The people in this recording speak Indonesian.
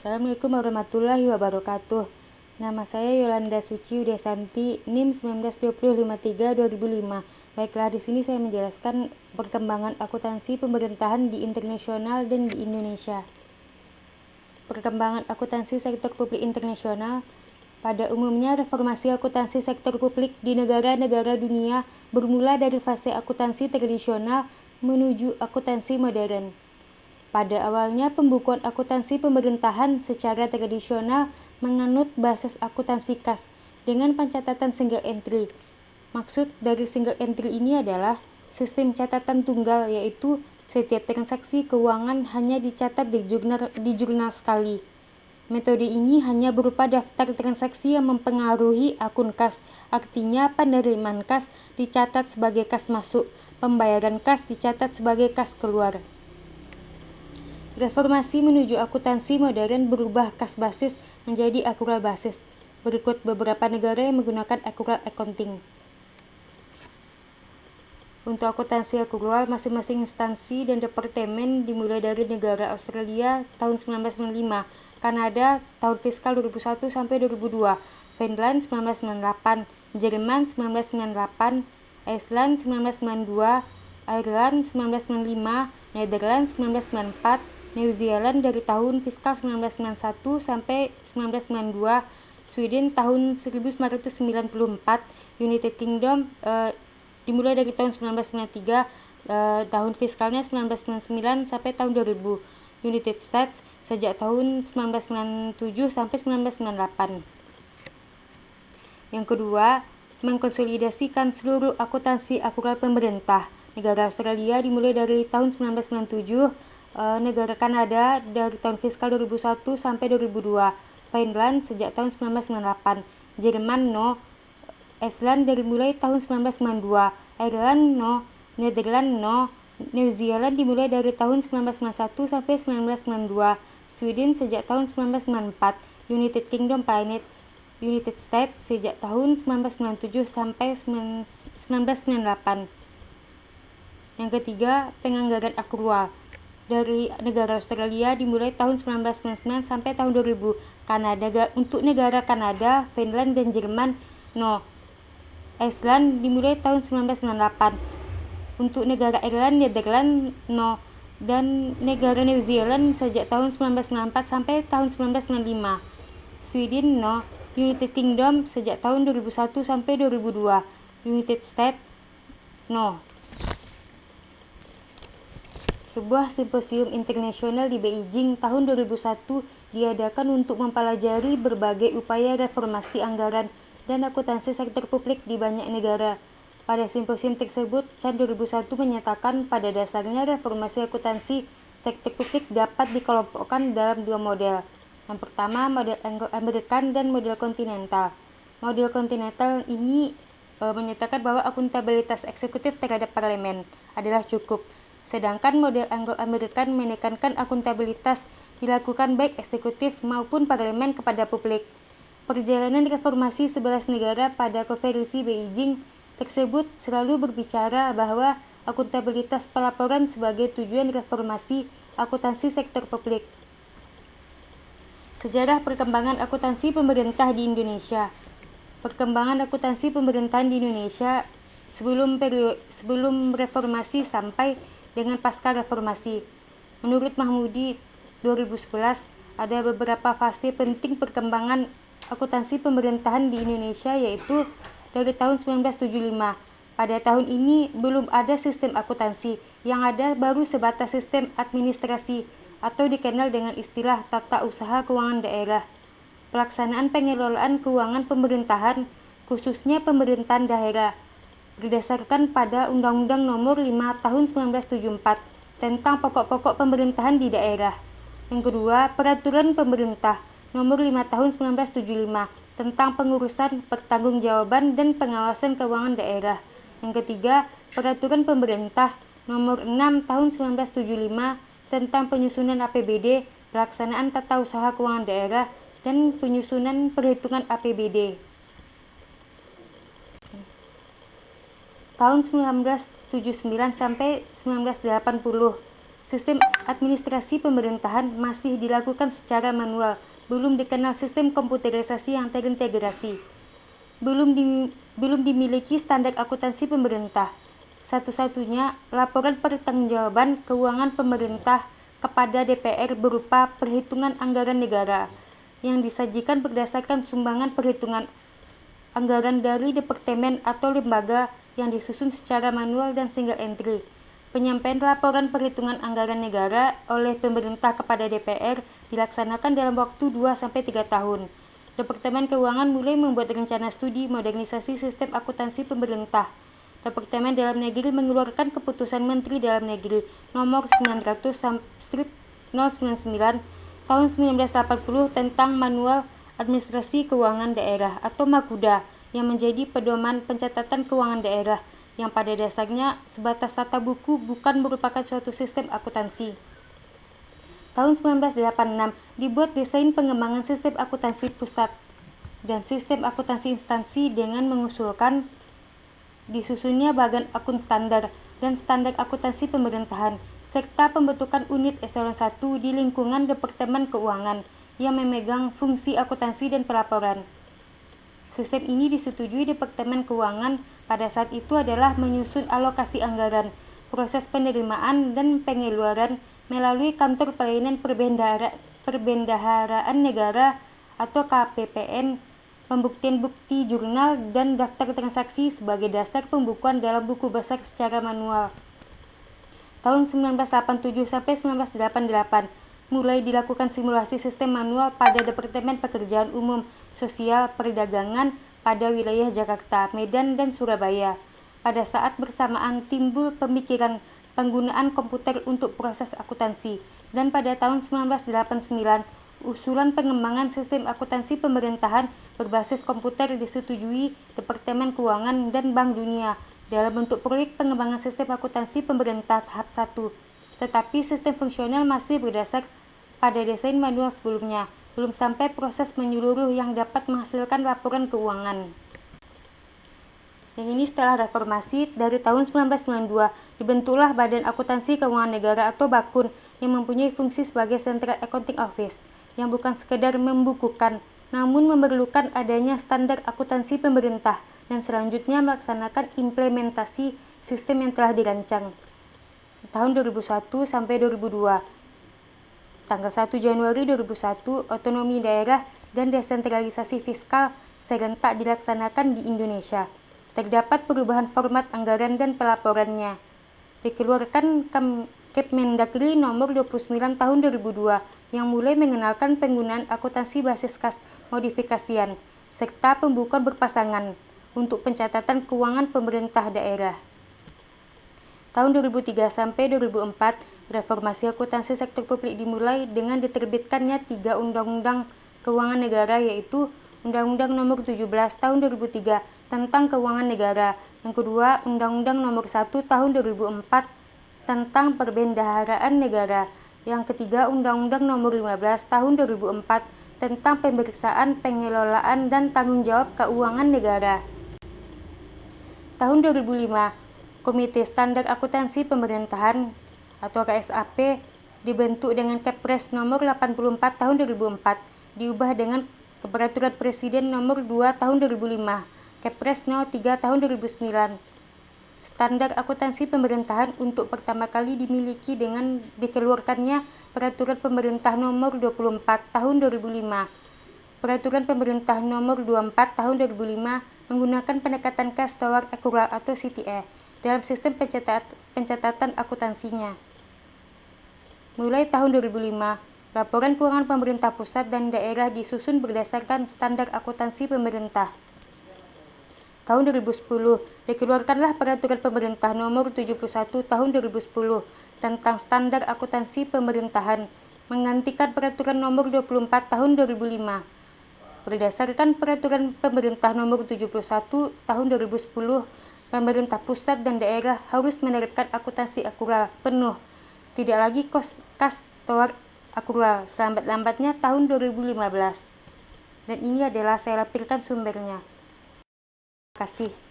Assalamualaikum warahmatullahi wabarakatuh. Nama saya Yolanda Suci Widiasanti, NIM 192053-2005. Baiklah, di sini saya menjelaskan perkembangan akuntansi pemerintahan di internasional dan di Indonesia. Perkembangan akuntansi sektor publik internasional. Pada umumnya, reformasi akuntansi sektor publik di negara-negara dunia bermula dari fase akuntansi tradisional menuju akuntansi modern. Pada awalnya, pembukuan akuntansi pemerintahan secara tradisional menganut basis akuntansi kas dengan pencatatan single entry. Maksud dari single entry ini adalah sistem catatan tunggal, yaitu setiap transaksi keuangan hanya dicatat di jurnal sekali. Metode ini hanya berupa daftar transaksi yang mempengaruhi akun kas, artinya penerimaan kas dicatat sebagai kas masuk, pembayaran kas dicatat sebagai kas keluar. Reformasi menuju akuntansi modern berubah kas basis menjadi accrual basis. Berikut beberapa negara yang menggunakan accrual accounting. Untuk akuntansi accrual, masing-masing instansi dan departemen dimulai dari negara Australia tahun 1995, Kanada tahun fiskal 2001 sampai 2002, Finland 1998, Jerman 1998, Iceland 1992, Ireland 1995, Netherlands 1994, New Zealand dari tahun fiskal 1991 sampai 1992, Sweden tahun 1994, United Kingdom dimulai dari tahun 1993, tahun fiskalnya 1999 sampai tahun 2000, United States sejak tahun 1997 sampai 1998. Yang kedua, mengkonsolidasikan seluruh akuntansi accrual pemerintah. Negara Australia dimulai dari tahun 1997, negara Kanada dari tahun fiskal 2001 sampai 2002, Finland sejak tahun 1998, Jerman no, Iceland dari mulai tahun 1992, Ireland no, Netherlands no, New Zealand dimulai dari tahun 1991 sampai 1992, Sweden sejak tahun 1994, United Kingdom Planet, United States sejak tahun 1997 sampai 1998. Yang ketiga, penganggaran accrual. Dari negara Australia dimulai tahun 1999 sampai tahun 2000. Untuk negara Kanada, Finland dan Jerman no. Iceland dimulai tahun 1998. Untuk negara Ireland, Netherlands no. Dan negara New Zealand sejak tahun 1994 sampai tahun 1995. Sweden no. United Kingdom sejak tahun 2001 sampai 2002. United States no. Sebuah simposium internasional di Beijing tahun 2001 diadakan untuk mempelajari berbagai upaya reformasi anggaran dan akuntansi sektor publik di banyak negara. Pada simposium tersebut, Chan 2001 menyatakan pada dasarnya reformasi akuntansi sektor publik dapat dikelompokkan dalam dua model. Yang pertama, model Anglo-Amerikan dan model kontinental. Model kontinental ini menyatakan bahwa akuntabilitas eksekutif terhadap parlemen adalah cukup. Sedangkan model Anglo-Amerikan menekankan akuntabilitas dilakukan baik eksekutif maupun parlemen kepada publik. Perjalanan reformasi 11 negara pada konferensi Beijing tersebut selalu berbicara bahwa akuntabilitas pelaporan sebagai tujuan reformasi akuntansi sektor publik. Sejarah perkembangan akuntansi pemerintah di Indonesia. Perkembangan akuntansi pemerintahan di Indonesia sebelum reformasi sampai dengan pasca reformasi. Menurut Mahmudi 2011, ada beberapa fase penting perkembangan akuntansi pemerintahan di Indonesia, yaitu dari tahun 1975. Pada tahun ini belum ada sistem akuntansi, yang ada baru sebatas sistem administrasi atau dikenal dengan istilah tata usaha keuangan daerah. Pelaksanaan pengelolaan keuangan pemerintahan, khususnya pemerintahan daerah, berdasarkan pada Undang-Undang Nomor 5 Tahun 1974 tentang pokok-pokok pemerintahan di daerah. Yang kedua, Peraturan Pemerintah Nomor 5 Tahun 1975 tentang pengurusan, pertanggungjawaban dan pengawasan keuangan daerah. Yang ketiga, Peraturan Pemerintah Nomor 6 Tahun 1975 tentang penyusunan APBD, pelaksanaan tata usaha keuangan daerah dan penyusunan perhitungan APBD. Tahun 1979 sampai 1980, Sistem administrasi pemerintahan masih dilakukan secara manual, belum dikenal sistem komputerisasi yang terintegrasi. Belum dimiliki standar akuntansi pemerintah. Satu-satunya laporan pertanggungjawaban keuangan pemerintah kepada DPR berupa perhitungan anggaran negara yang disajikan berdasarkan sumbangan perhitungan anggaran dari departemen atau lembaga yang disusun secara manual dan single entry. Penyampaian laporan perhitungan anggaran negara oleh pemerintah kepada DPR dilaksanakan dalam waktu 2-3 tahun. Departemen Keuangan mulai membuat rencana studi modernisasi sistem akuntansi pemerintah. Departemen Dalam Negeri mengeluarkan Keputusan Menteri Dalam Negeri Nomor 900/099 tahun 1980 tentang Manual Administrasi Keuangan Daerah atau Makuda yang menjadi pedoman pencatatan keuangan daerah yang pada dasarnya sebatas tata buku bukan merupakan suatu sistem akuntansi. Tahun 1986 dibuat desain pengembangan sistem akuntansi pusat dan sistem akuntansi instansi dengan mengusulkan disusunnya bagan akun standar dan standar akuntansi pemerintahan serta pembentukan unit eselon 1 di lingkungan Departemen Keuangan yang memegang fungsi akuntansi dan pelaporan. Sistem ini disetujui Departemen Keuangan pada saat itu adalah menyusun alokasi anggaran, proses penerimaan dan pengeluaran melalui Kantor Pelayanan Perbendaharaan Negara atau KPPN, pembuktian bukti jurnal dan daftar transaksi sebagai dasar pembukuan dalam buku besar secara manual. Tahun 1987 sampai 1988 mulai dilakukan simulasi sistem manual pada Departemen Pekerjaan Umum, Sosial, Perdagangan pada wilayah Jakarta, Medan, dan Surabaya. Pada saat bersamaan timbul pemikiran penggunaan komputer untuk proses akuntansi, dan pada tahun 1989 usulan pengembangan sistem akuntansi pemerintahan berbasis komputer disetujui Departemen Keuangan dan Bank Dunia dalam bentuk proyek pengembangan sistem akuntansi pemerintah tahap 1, tetapi sistem fungsional masih berdasar pada desain manual sebelumnya, belum sampai proses menyeluruh yang dapat menghasilkan laporan keuangan. Yang ini setelah reformasi, dari tahun 1992 dibentuklah Badan Akuntansi Keuangan Negara atau BAKUN yang mempunyai fungsi sebagai Central Accounting Office yang bukan sekedar membukukan, namun memerlukan adanya standar akuntansi pemerintah dan selanjutnya melaksanakan implementasi sistem yang telah dirancang. Tahun 2001 sampai 2002, tanggal 1 Januari 2001, otonomi daerah dan desentralisasi fiskal serentak dilaksanakan di Indonesia. Terdapat perubahan format anggaran dan pelaporannya. Dikeluarkan Kemendagri nomor 29 tahun 2002 yang mulai mengenalkan penggunaan akuntansi basis kas modifikasian serta pembukuan berpasangan untuk pencatatan keuangan pemerintah daerah. Tahun 2003 sampai 2004, reformasi akuntansi sektor publik dimulai dengan diterbitkannya 3 undang-undang keuangan negara, yaitu Undang-Undang Nomor 17 Tahun 2003 tentang Keuangan Negara, yang kedua Undang-Undang Nomor 1 Tahun 2004 tentang Perbendaharaan Negara, yang ketiga Undang-Undang Nomor 15 Tahun 2004 tentang Pemeriksaan, Pengelolaan, dan Tanggung Jawab Keuangan Negara. Tahun 2005, Komite Standar Akuntansi Pemerintahan atau KSAP dibentuk dengan Kepres nomor 84 tahun 2004, diubah dengan Peraturan Presiden nomor 2 tahun 2005, Kepres no. 3 tahun 2009. Standar akuntansi pemerintahan untuk pertama kali dimiliki dengan dikeluarkannya Peraturan Pemerintah nomor 24 tahun 2005. Peraturan Pemerintah nomor 24 tahun 2005 menggunakan pendekatan Cash Tower Accrual atau CTA dalam sistem pencatatan akuntansinya. Mulai tahun 2005, laporan keuangan pemerintah pusat dan daerah disusun berdasarkan standar akuntansi pemerintah. Tahun 2010, dikeluarkanlah Peraturan Pemerintah Nomor 71 Tahun 2010 tentang Standar Akuntansi Pemerintahan, menggantikan Peraturan Nomor 24 Tahun 2005. Berdasarkan Peraturan Pemerintah Nomor 71 Tahun 2010, pemerintah pusat dan daerah harus menerapkan akuntansi akrual penuh, tidak lagi kas tower akrual, selambat-lambatnya tahun 2015. Dan ini adalah saya lampirkan sumbernya. Terima kasih.